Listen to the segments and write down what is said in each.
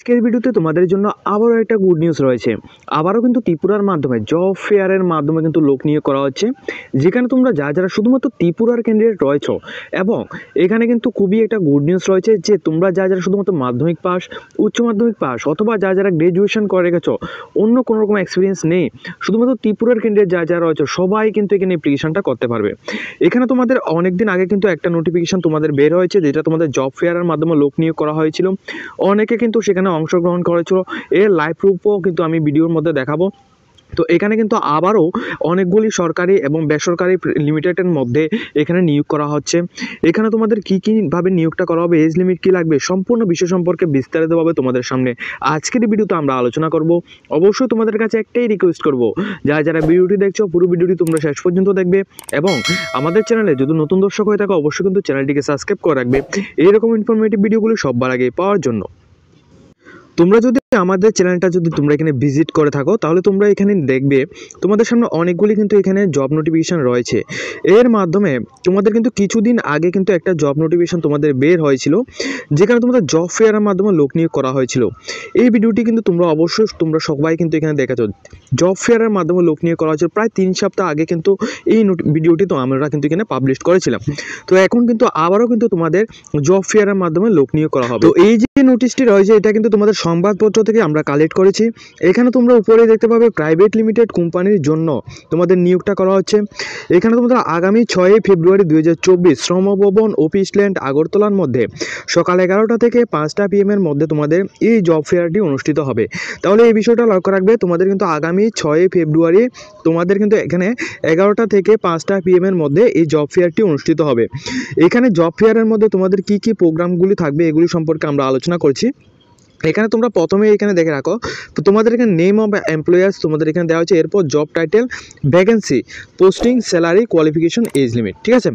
আজকের ভিডিওতে তোমাদের জন্য আবারও একটা গুড নিউজ রয়েছে। আবারও কিন্তু ত্রিপুরার মাধ্যমে জব ফেয়ারের মাধ্যমে কিন্তু লোক নিয়োগ করা হচ্ছে, যেখানে তোমরা যারা শুধুমাত্র ত্রিপুরার ক্যান্ডিডেট রয়েছ, এবং এখানে কিন্তু খুবই একটা গুড নিউজ রয়েছে যে তোমরা যারা শুধুমাত্র মাধ্যমিক পাস, উচ্চ মাধ্যমিক পাস অথবা যারা গ্র্যাজুয়েশন করে গেছো, অন্য কোনো রকম এক্সপিরিয়েন্স নেই, শুধুমাত্র ত্রিপুরার ক্যান্ডিডেট যারা রয়েছে সবাই কিন্তু এখানে অ্যাপ্লিকেশনটা করতে পারবে। এখানে তোমাদের অনেকদিন আগে কিন্তু একটা নোটিফিকেশন তোমাদের বের হয়েছে, যেটা তোমাদের জব ফেয়ারের মাধ্যমে লোক নিয়োগ করা হয়েছিল। অনেকে কিন্তু সেখানে অংশগ্রহণ করেছিল, এর লাইভ প্রুফও কিন্তু আমি ভিডিওর মধ্যে দেখাবো। তো এখানে কিন্তু আবারও অনেকগুলি সরকারি এবং বেসরকারি লিমিটেডের মধ্যে এখানে নিয়োগ করা হচ্ছে। এখানে তোমাদের কীভাবে নিয়োগটা করা হবে, এজ লিমিট কী লাগবে, সম্পূর্ণ বিষয় সম্পর্কে বিস্তারিতভাবে তোমাদের সামনে আজকের ভিডিওতে আমরা আলোচনা করব। অবশ্যই তোমাদের কাছে একটাই রিকোয়েস্ট করব, যারা ভিডিওটি দেখছো পুরো ভিডিওটি তোমরা শেষ পর্যন্ত দেখবে, এবং আমাদের চ্যানেলে যদি নতুন দর্শক হয়ে থাকো অবশ্যই কিন্তু চ্যানেলটিকে সাবস্ক্রাইব করে রাখবে এইরকম ইনফরমেটিভ ভিডিওগুলো সবার আগে পাওয়ার জন্য। তোমরা যদি আমাদের চ্যানেলটা তোমরা এখানে ভিজিট করে থাকো, তাহলে তোমরা এখানে দেখবে তোমাদের সামনে অনেকগুলি কিন্তু এখানে জব নোটিফিকেশান রয়েছে। এর মাধ্যমে তোমাদের কিন্তু কিছুদিন আগে কিন্তু একটা জব নোটিফিকেশান তোমাদের বের হয়েছিল, যেখানে তোমাদের জব ফেয়ারের মাধ্যমে লোক নিয়োগ করা হয়েছিল। এই ভিডিওটি কিন্তু তোমরা সবাই কিন্তু এখানে দেখেছো, জব ফেয়ারের মাধ্যমে লোক নিয়োগ করা হয়েছিল প্রায় 3 সপ্তাহ আগে কিন্তু এই ভিডিওটি তো আমরা কিন্তু এখানে পাবলিশ করেছিলাম। তো এখন কিন্তু আবারও কিন্তু তোমাদের জব ফেয়ারের মাধ্যমে লোক নিয়োগ করা হবে। তো এই যে নোটিশটি রয়েছে এটা কিন্তু তোমাদের সংবাদপত্র থেকে আমরা কালেক্ট করেছি। এখানে তোমরা উপরে দেখতে পাবে প্রাইভেট লিমিটেড কোম্পানির জন্য তোমাদের নিয়োগটা করা হচ্ছে। এখানে তোমাদের আগামী 6 ফেব্রুয়ারি 2024 শ্রমভবন অফিসল্যান্ড আগরতলার মধ্যে সকাল 11টা থেকে 5টা PM এর মধ্যে তোমাদের এই জব ফেয়ারটি অনুষ্ঠিত হবে। তাহলে এই বিষয়টা লক্ষ্য রাখবে, তোমাদের কিন্তু আগামী 6 ফেব্রুয়ারি তোমাদের কিন্তু এখানে 11টা থেকে 5টা PM এর মধ্যে এই জব ফেয়ারটি অনুষ্ঠিত হবে। এখানে জব ফেয়ারের মধ্যে তোমাদের কি কি প্রোগ্রামগুলি থাকবে এগুলি সম্পর্কে আমরা আলোচনা করছি। এখানে তোমরা প্রথমে এখানে দেখে রাখো, তো তোমাদের এখানে নেম অফ এমপ্লয়ার্স তোমাদের এখানে দেওয়া হচ্ছে, এরপর job title, vacancy, posting, salary, qualification, age limit. ঠিক আছে,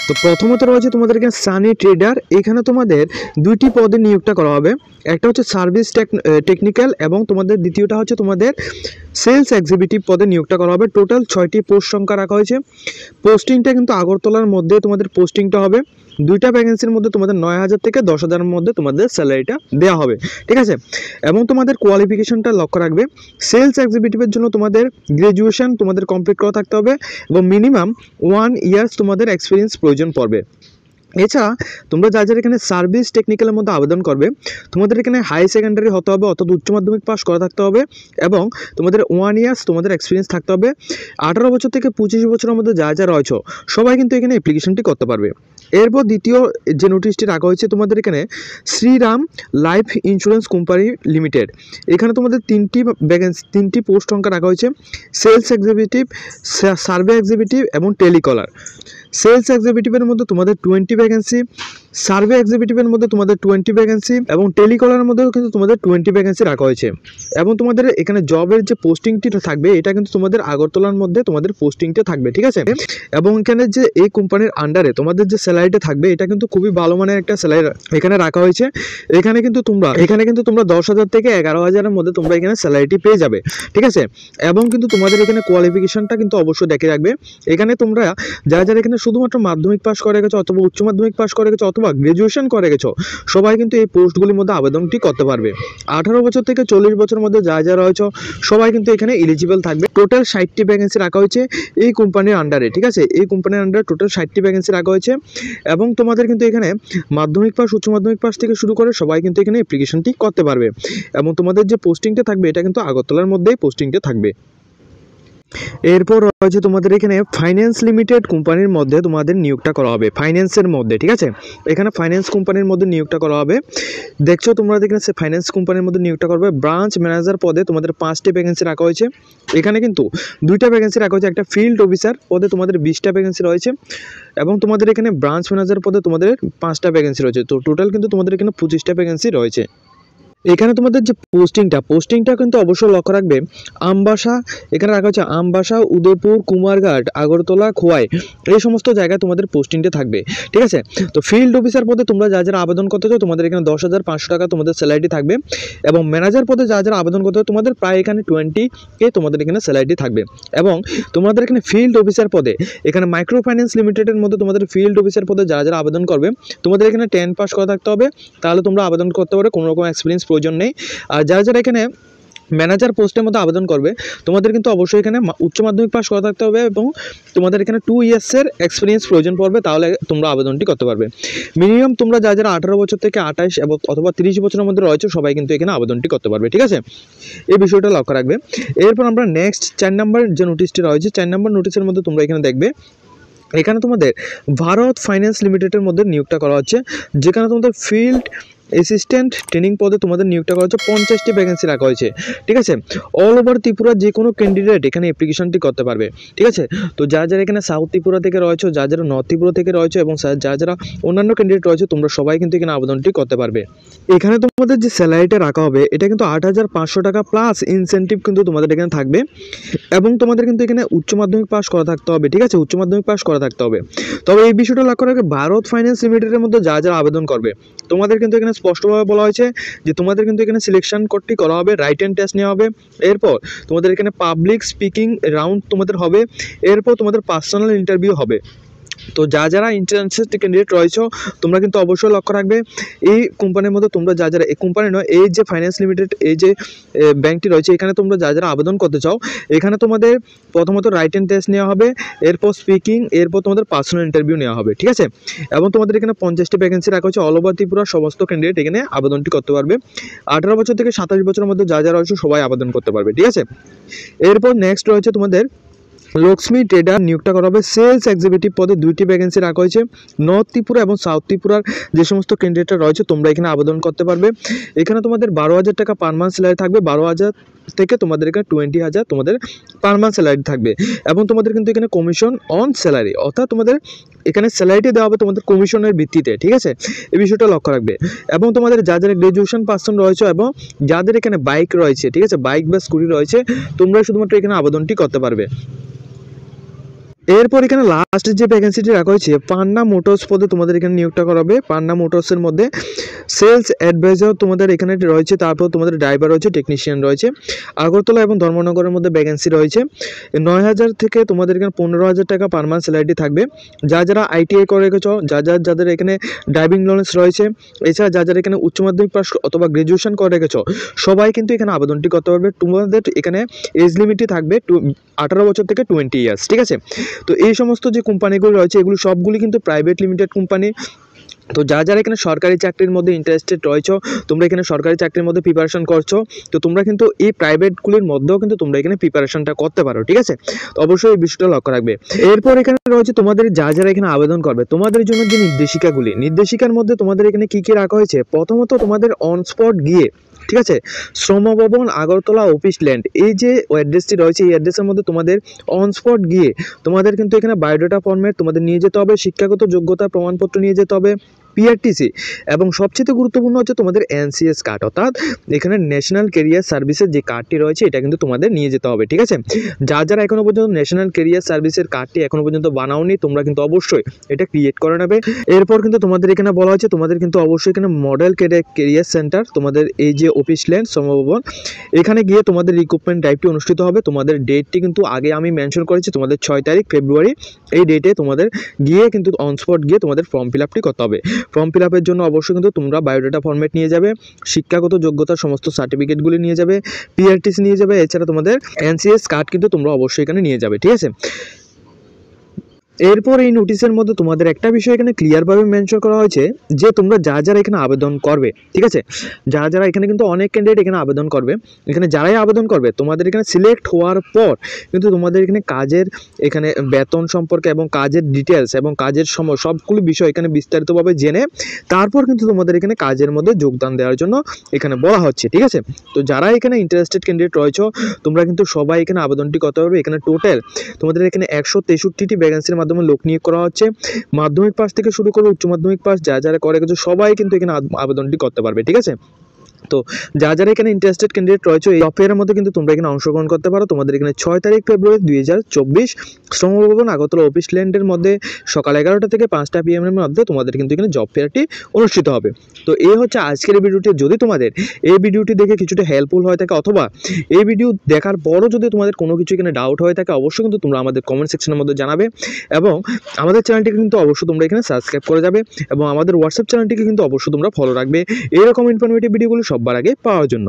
তো প্রথমত রয়েছে তোমাদের এখানে সানি ট্রেডার। এখানে তোমাদের 2টি পদে নিয়োগটা করা হবে, একটা হচ্ছে সার্ভিস টেকনিক্যাল এবং তোমাদের দ্বিতীয়টা হচ্ছে তোমাদের সেলস এক্সিকিউটিভ পদে নিয়োগটা করা হবে। টোটাল 6টি পোস্ট সংখ্যা রাখা হয়েছে। পোস্টিংটা কিন্তু আগরতলার মধ্যে তোমাদের পোস্টিংটা হবে। 2টা ভ্যাকেন্সির মধ্যে তোমাদের 9,000 থেকে 10,000-এর মধ্যে তোমাদের স্যালারিটা দেওয়া হবে। ঠিক আছে, এবং তোমাদের কোয়ালিফিকেশনটা লক্ষ্য রাখবে, সেলস এক্সিকিউটিভের জন্য তোমাদের গ্র্যাজুয়েশন তোমাদের কমপ্লিট করা থাকতে হবে এবং মিনিমাম 1 ইয়ার্স তোমাদের এক্সপিরিয়েন্স প্রয়োজন পড়বে। এছাড়া তোমরা যারা এখানে সার্ভিস টেকনিক্যালের মধ্যে আবেদন করবে, তোমাদের এখানে হাই সেকেন্ডারি হতে হবে অর্থাৎ উচ্চ মাধ্যমিক পাস করা থাকতে হবে, এবং তোমাদের 1 ইয়ার্স তোমাদের এক্সপিরিয়েন্স থাকতে হবে। 18 বছর থেকে 25 বছরের মধ্যে যারা রয়েছে সবাই কিন্তু এখানে অ্যাপ্লিকেশনটি করতে পারবে। এরপর দ্বিতীয় যে নোটিশটি রাখা হয়েছে তোমাদের এখানে Shriram life insurance company limited. এখানে তোমাদের 3টি পোস্ট সংখ্যা রাখা হয়েছে, সেলস এক্সিকিউটিভ, সার্ভে এক্সিকিউটিভ এবং টেলিকলার। সেলস এক্সিকিউটিভের মধ্যে তোমাদের 20 ভ্যাকেন্সি, সার্ভে এক্সিকিউটিভের মধ্যে তোমাদের 20 ভ্যাকেন্সি এবং টেলিকলারের মধ্যেও কিন্তু তোমাদের 20 ভ্যাকেন্সি রাখা হয়েছে। এবং তোমাদের এখানে জবের যে পোস্টিংটি থাকবে এটা কিন্তু তোমাদের আগরতলার মধ্যে তোমাদের পোস্টিংটা থাকবে। ঠিক আছে, এবং এখানে যে এই কোম্পানির আন্ডারে তোমাদের যে স্যালারিটা থাকবে এটা কিন্তু খুবই ভালো মানের একটা স্যালারি এখানে রাখা হয়েছে। এখানে কিন্তু তোমরা 10,000 থেকে 11,000-এর মধ্যে তোমরা এখানে স্যালারিটি পেয়ে যাবে। ঠিক আছে, এবং কিন্তু তোমাদের এখানে কোয়ালিফিকেশনটা কিন্তু অবশ্যই দেখে রাখবে। এখানে তোমরা যারা এখানে শুধুমাত্র মাধ্যমিক পাস করে গেছো অথবা উচ্চ মাধ্যমিক পাস করে গেছো অথবা গ্র্যাজুয়েশন করে গেছো সবাই কিন্তু এই পোস্টগুলির মধ্যে আবেদনটি করতে পারবে। 18 বছর থেকে 40 বছরের মধ্যে যারা রয়েছে সবাই কিন্তু এখানে এলিজিবল থাকবে। টোটাল 60টি ভ্যাকেন্সি রাখা হয়েছে এই কোম্পানির আন্ডারে। ঠিক আছে, এই কোম্পানির আন্ডারে টোটাল 60টি ভ্যাকেন্সি রাখা হয়েছে, এবং তোমাদের কিন্তু এখানে মাধ্যমিক পাস, উচ্চ মাধ্যমিক পাস থেকে শুরু করে সবাই কিন্তু এখানে অ্যাপ্লিকেশনটি করতে পারবে। এবং তোমাদের যে পোস্টিংটা থাকবে এটা কিন্তু আগরতলার মধ্যেই পোস্টিংটা থাকবে। এরপর রয়েছে তোমাদের এখানে ফাইন্যান্স লিমিটেড কোম্পানির মধ্যে তোমাদের নিয়োগটা করা হবে, ফাইন্যান্সের মধ্যে। ঠিক আছে, এখানে ফাইন্যান্স কোম্পানির মধ্যে নিয়োগটা করা হবে। দেখছো তোমরা এখানে ফাইন্যান্স কোম্পানির মধ্যে নিয়োগটা করবে। ব্রাঞ্চ ম্যানেজার পদে তোমাদের 5টি ভ্যাকেন্সি রাখা হয়েছে। এখানে কিন্তু 2টা ভ্যাকেন্সি রাখা হয়েছে, একটা ফিল্ড অফিসার পদে তোমাদের 20টা ভ্যাকেন্সি রয়েছে, এবং তোমাদের এখানে ব্রাঞ্চ ম্যানেজার পদে তোমাদের 5টা ভ্যাকেন্সি রয়েছে। তো টোটাল কিন্তু তোমাদের এখানে 25টা ভ্যাকেন্সি রয়েছে। এখানে তোমাদের যে পোস্টিংটা কিন্তু অবশ্যই লক্ষ্য রাখবে, আমবাসা এখানে রাখা হচ্ছে, আমবাসা, উদয়পুর, কুমারঘাট, আগরতলা, খোয়াই, এই সমস্ত জায়গায় তোমাদের পোস্টিংটা থাকবে। ঠিক আছে, তো ফিল্ড অফিসার পদে তোমরা যারা আবেদন করতে চাও তোমাদের এখানে 10,500 টাকা তোমাদের স্যালারি থাকবে, এবং ম্যানেজার পদে যারা আবেদন করতে চাও তোমাদের প্রায় এখানে 20K তোমাদের এখানে স্যালারি থাকবে। এবং তোমাদের এখানে ফিল্ড অফিসার পদে এখানে মাইক্রো ফাইন্যান্স লিমিটেডের মধ্যে তোমাদের ফিল্ড অফিসার পদে যারা আবেদন করবে তোমাদের এখানে 10 পাস করা থাকতে হবে, তাহলে তোমরা আবেদন করতে পারবে, কোনো রকম এক্সপিরিয়েন্স প্রয়োজন নেই। আর যারা যারা এখানে ম্যানেজার পোস্টের মধ্যে আবেদন করবে তোমাদের কিন্তু অবশ্যই এখানে উচ্চ মাধ্যমিক পাস করা থাকতে হবে এবং তোমাদের এখানে 2 ইয়ার্সের এক্সপিরিয়েন্স প্রয়োজন পড়বে, তাহলে তোমরা আবেদনটি করতে পারবে। মিনিমাম তোমরা যারা যারা 18 বছর থেকে 28 এবং অথবা 30 বছরের মধ্যে রয়েছে সবাই কিন্তু এখানে আবেদনটি করতে পারবে, ঠিক আছে? এই বিষয়টা লক্ষ্য রাখবে। এরপর আমরা নেক্সট 4 নম্বর যে নোটিশটি রয়েছে, 4 নম্বর নোটিশের মধ্যে তোমরা এখানে দেখবে এখানে তোমাদের ভারত ফাইন্যান্স লিমিটেডের মধ্যে নিয়োগটা করা হচ্ছে, যেখানে তোমাদের ফিল্ড অ্যাসিস্ট্যান্ট ট্রেনিং পদে তোমাদের নিয়োগটা করা হচ্ছে। 50টি ভ্যাকেন্সি রাখা হয়েছে, ঠিক আছে? অল ওভার ত্রিপুরা যে কোনো ক্যান্ডিডেট এখানে অ্যাপ্লিকেশনটি করতে পারবে, ঠিক আছে? তো যারা যারা এখানে সাউথ ত্রিপুরা থেকে রয়েছে, যারা যারা নর্থ ত্রিপুরা থেকে রয়েছে এবং যারা যারা অন্যান্য ক্যান্ডিডেট রয়েছে তোমরা সবাই কিন্তু এখানে আবেদনটি করতে পারবে। এখানে তোমাদের যে স্যালারিটা রাখা হবে এটা কিন্তু 8,500 টাকা প্লাস ইনসেন্টিভ কিন্তু তোমাদের এখানে থাকবে এবং তোমাদের কিন্তু এখানে উচ্চ মাধ্যমিক পাস করা থাকতে হবে, ঠিক আছে? উচ্চ মাধ্যমিক পাস করা থাকতে হবে। তবে এই বিষয়টা লক্ষ্য রাখবে ভারত ফাইন্যান্স লিমিটেডের মধ্যে যারা যারা আবেদন করবে তোমাদের কিন্তু এখানে স্পষ্টভাবে বলা হয়েছে যে তোমাদের কিন্তু এখানে সিলেকশন কোডটি করা হবে, রাইট অ্যান্ড টেস্ট নেওয়া হবে, এরপর তোমাদের এখানে পাবলিক স্পিকিং রাউন্ড তোমাদের হবে, এরপর তোমাদের পার্সোনাল ইন্টারভিউ হবে। তো যারা ইন্টারেস্টেড ক্যান্ডিডেট রয়েছে তোমরা কিন্তু অবশ্যই লক্ষ্য রাখবে এই কোম্পানির মধ্যে তোমরা যারা এই কোম্পানি নয়, এই যে ফাইন্যান্স লিমিটেড এই যে ব্যাংকটি রয়েছে এখানে তোমরা যারা আবেদন করতে চাও এখানে তোমাদের প্রথমত রাইট অ্যান্ড টেস্ট নেওয়া হবে, এরপর স্পিকিং, এরপর তোমাদের পার্সোনাল ইন্টারভিউ নেওয়া হবে, ঠিক আছে? এবং তোমাদের এখানে 50টি ভ্যাকেন্সি রাখা হচ্ছে। অল ওভার ত্রিপুরার সমস্ত ক্যান্ডিডেট এখানে আবেদনটি করতে পারবে। 18 বছর থেকে 27 বছরের মধ্যে যারা রয়েছে সবাই আবেদন করতে পারবে, ঠিক আছে? এরপর নেক্সট রয়েছে তোমাদের লক্ষ্মী ট্রেডার নিয়োগটা করা হবে। সেলস এক্সিকিউটিভ পদে 2টি ভ্যাকেন্সি রাখা হয়েছে। নর্থ ত্রিপুরা এবং সাউথ ত্রিপুরার যে সমস্ত ক্যান্ডিডেটরা রয়েছে তোমরা এখানে আবেদন করতে পারবে। এখানে তোমাদের 12,000 টাকা পার মান্থ স্যালারি থাকবে, 12,000 থেকে তোমাদের এখানে 20,000 তোমাদের পার মান্থ স্যালারি থাকবে এবং তোমাদের কিন্তু এখানে কমিশন অন স্যালারি, অর্থাৎ তোমাদের এখানে স্যালারিটি দেওয়া হবে তোমাদের কমিশনের ভিত্তিতে, ঠিক আছে? এই বিষয়টা লক্ষ্য রাখবে। এবং তোমাদের যারা গ্রাজুয়েশন পার্সন রয়েছে এবং যাদের এখানে বাইক রয়েছে, ঠিক আছে, বাইক বা স্কুটি রয়েছে তোমরা শুধুমাত্র এখানে আবেদনটি করতে পারবে। এরপর এখানে লাস্ট যে ভ্যাকেন্সিটি রাখা হয়েছে পান্না মোটরস পদে তোমাদের এখানে নিয়োগটা করা হবে। পান্না মোটরসের মধ্যে সেলস অ্যাডভাইজার তোমাদের এখানে রয়েছে, তারপর তোমাদের ড্রাইভার রয়েছে, টেকনিশিয়ান রয়েছে। আগরতলা এবং ধর্মনগরের মধ্যে ভ্যাকেন্সি রয়েছে। 9,000 থেকে তোমাদের এখানে 15,000 টাকা পার মান্থ স্যালারিটি থাকবে। যারা আইটিআই করে রেখেছ, যাদের এখানে ড্রাইভিং নলেজ রয়েছে, এছাড়া যারা এখানে উচ্চ মাধ্যমিক পাস অথবা গ্রাজুয়েশন করে রেখেছ সবাই কিন্তু এখানে আবেদনটি করতে পারবে। তোমাদের এখানে এজ লিমিটই থাকবে 18 বছর থেকে 20 ইয়ার্স, ঠিক আছে? তো এই সমস্ত যে কোম্পানিগুলো রয়েছে এগুলো সবগুলি কিন্তু প্রাইভেট লিমিটেড কোম্পানি। তো যারা এখানে সরকারি চাকরির মধ্যে ইন্টারেস্টেড রয়েছে তোমরা এখানে সরকারি চাকরির মধ্যে প্রিপারেশন করছো, তো তোমরা কিন্তু এই প্রাইভেটগুলির মধ্যেও কিন্তু তোমরা এখানে প্রিপারেশনটা করতে পারো, ঠিক আছে? তো অবশ্যই এই বিষয়টা লক্ষ্য রাখবে। এরপর এখানে রয়েছে তোমাদের যারা এখানে আবেদন করবে তোমাদের জন্য যে নির্দেশিকার মধ্যে তোমাদের এখানে কি কি রাখা হয়েছে। প্রথমত তোমাদের অন স্পট গিয়ে, ঠিক আছে, শ্রমভবন আগরতলা অফিস ল্যান্ড এই যে অ্যাড্রেসটি রয়েছে এই অ্যাড্রেসের মধ্যে তোমাদের অন স্পট গিয়ে তোমাদের কিন্তু এখানে বায়োডাটা ফরম্যাট তোমাদের নিয়ে যেতে হবে, শিক্ষাগত যোগ্যতা প্রমাণপত্র নিয়ে যেতে হবে, পিআরটিসি এবং সবচেয়ে গুরুত্বপূর্ণ হচ্ছে তোমাদের এনসিএস কার্ড, অর্থাৎ এখানে ন্যাশনাল ক্যারিয়ার সার্ভিসের যে কার্ডটি রয়েছে এটা কিন্তু তোমাদের নিয়ে যেতে হবে, ঠিক আছে? যারা এখনো পর্যন্ত ন্যাশনাল ক্যারিয়ার সার্ভিসের কার্ডটি এখনো পর্যন্ত বানাওনি তোমরা কিন্তু অবশ্যই এটা ক্রিয়েট করে নেবে। এরপর কিন্তু তোমাদের এখানে বলা হয়েছে তোমাদের কিন্তু অবশ্যই এখানে মডেল ক্যারিয়ার সেন্টার তোমাদের এই যে অফিস ল্যান্ড শ্রমভবন এখানে গিয়ে তোমাদের রিক্রুটমেন্ট ড্রাইভটি অনুষ্ঠিত হবে। তোমাদের ডেটটি কিন্তু আগে আমি মেনশন করেছি তোমাদের 6 তারিখ ফেব্রুয়ারি, এই ডেটে তোমাদের গিয়ে কিন্তু অন স্পট গিয়ে তোমাদের ফর্ম ফিল আপটি করতে হবে। ফর্ম ফিল আপের জন্য অবশ্যই কিন্তু তোমরা বায়োডাটা ফরম্যাট নিয়ে যাবে, শিক্ষাগত যোগ্যতার সমস্ত সার্টিফিকেটগুলি নিয়ে যাবে, পিআরটিসি নিয়ে যাবে, এছাড়া তোমাদের এনসিএস কার্ড কিন্তু তোমরা অবশ্যই এখানে নিয়ে যাবে, ঠিক আছে? এরপর এই নোটিশের মধ্যে তোমাদের একটা বিষয় এখানে ক্লিয়ারভাবে মেনশন করা হয়েছে যে তোমরা যারা এখানে আবেদন করবে, ঠিক আছে, যারা এখানে কিন্তু অনেক ক্যান্ডিডেট এখানে আবেদন করবে, এখানে যারাই আবেদন করবে তোমাদের এখানে সিলেক্ট হওয়ার পর কিন্তু তোমাদের এখানে কাজের এখানে বেতন সম্পর্কে এবং কাজের ডিটেলস এবং কাজের সময় সবগুলো বিষয় এখানে বিস্তারিতভাবে জেনে তারপর কিন্তু তোমাদের এখানে কাজের মধ্যে যোগদান দেওয়ার জন্য এখানে বলা হচ্ছে, ঠিক আছে? তো যারা এখানে ইন্টারেস্টেড ক্যান্ডিডেট রয়েছে তোমরা কিন্তু সবাই এখানে আবেদনটি করতে পারবে। এখানে টোটাল তোমাদের এখানে 163টি ভ্যাকেন্সির মাধ্যমে লোক নিয়োগ করা হচ্ছে। মাধ্যমিক পাস থেকে শুরু করে উচ্চ মাধ্যমিক পাস যারা করে গেছে সবাই কিন্তু এখানে আবেদনটি করতে পারবে, ঠিক আছে? তো যারা এখানে ইন্টারেস্টেড ক্যান্ডিডেট রয়েছে এই অফারের মধ্যে কিন্তু তোমরা এখানে অংশগ্রহণ করতে পারো। তোমাদের এখানে 6 তারিখ ফেব্রুয়ারি 2024 শ্রমভবন আগরতলা অফিস ল্যান্ডের মধ্যে সকাল 11টা থেকে 5টা PM এর মধ্যে তোমাদের কিন্তু এখানে জব ফেয়ারটি অনুষ্ঠিত হবে। তো এই হচ্ছে আজকের এই ভিডিওটি। যদি তোমাদের এই ভিডিওটি দেখে কিছুটা হেল্পফুল হয়ে থাকে অথবা এই ভিডিও দেখার পরও যদি তোমাদের কোনো কিছু এখানে ডাউট হয়ে থাকে অবশ্যই কিন্তু তোমরা আমাদের কমেন্ট সেকশনের মধ্যে জানাবে এবং আমাদের চ্যানেলটিকে কিন্তু অবশ্যই তোমরা এখানে সাবস্ক্রাইব করে যাবে এবং আমাদের হোয়াটসঅ্যাপ চ্যানেলটিকে কিন্তু অবশ্যই তোমরা ফলো রাখবে। এরকম ইনফরমেটিভ ভিডিওগুলো সবার আগে পাওয়ার জন্য।